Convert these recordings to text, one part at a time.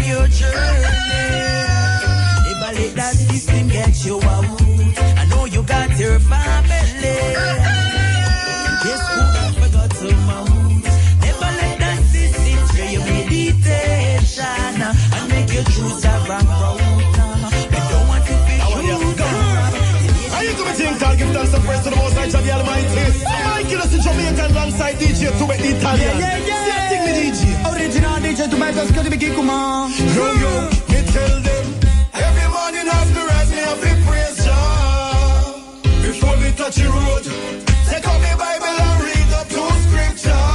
your journey. Never let that system get you out. I know you got your family. Yes, who I forgot to mount. Never let that system stray your meditation and make you choose the wrong road. I don't want to be sure. Are you going to think I'll give thanks and praise to the Most High, the Almighty? I'm Mikey, that's in Jamaica alongside DJ to make the Italian. Yeah. Sing me DJ. Original DJ to my best, cause we come on. Yo, me tell them. Every morning after rise, me have to praise Jah. Before me touch the road, take out my Bible and read up two scripture.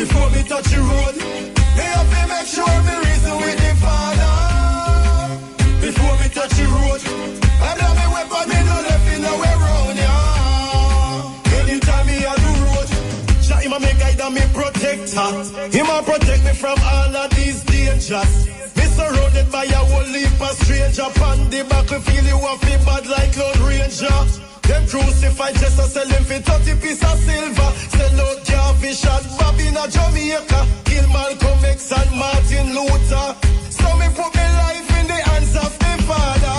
Before me touch the road, me have to make sure me reason with the Father. Before me touch the road, I have my weapon, me no left in nowhere round, yeah. Anytime me on the road, Jah him a me guide and me protector. Him a protect me from all of these dangers. Me surrounded by a whole heap of stranger. On the battlefield you a feel bad like Lord Ranger. Them crucified just to sell him for 30 pieces of silver. Sell out Jarvis and Bob in a Jamaica. Kill Malcolm X and Martin Luther. So me put my life in the hands of the Father.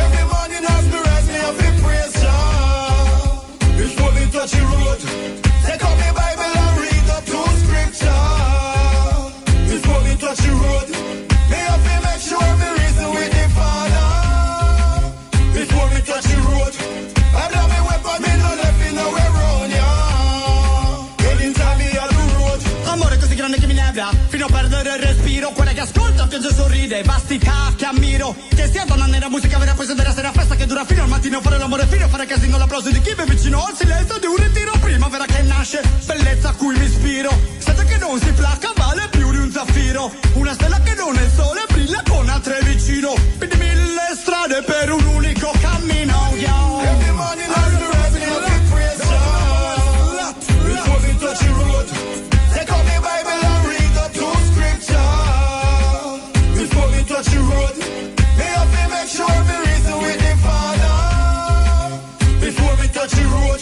Every morning as me rise, me have to praise Jah. Before me touch the road, take out my Bible and read up two scripture. Before me touch the road, me have to make sure me reason with the Father. Before me touch the road, I have my weapon, me no left in nowhere round, yeah. Anytime me on the road. Amore così grande che mi nebla, fino a perdere il respiro. Quella che ascolta piange e sorride, vastità che ammiro. Che sia donna nera, musica vera, poi sedere a sera festa che dura fino al mattino. Fare l'amore fino, fare casino, l'applauso di chi è vicino al silenzio di un ritiro. Primavera che nasce, bellezza a cui mi ispiro. Sete che non si placca, vale più di un zaffiro. Una stella che non è il sole, brilla con altre vicino. Quindi mille strade per un unico cammino, yo. Every morning as me rise, me have to praise Jah. Before me touch the road, take out my Bible and read up two scripture. Before me touch the road, me have to make sure me reason with the Father. Before me touch the road,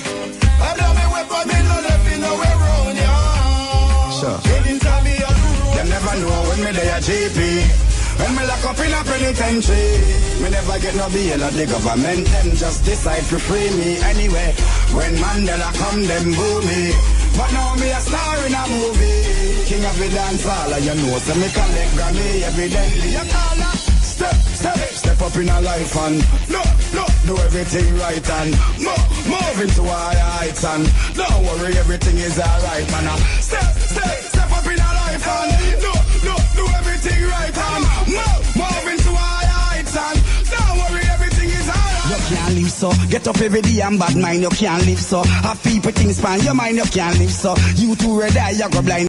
I have my weapon, me no left in nowhere round, yeah. Sure. Anytime me on the road, You never know when me there GP. When me lock up in a penitentiary, me never get no bail of the government. Them just decide to free me anyway. When Mandela come, them boo me. But now me a star in a movie. King of the dance hall, and you know, so me collect Grammy evidently. You call that step up in a life and do everything right and move into higher heights and don't worry, everything is alright, man. Step up in a life and do everything right and move into higher heights and don't worry, everything is alright. You can't live so. Get up every day and bad mind, you can't live so. Have people things span your mind, you can't live so. You too red eye, you go blind.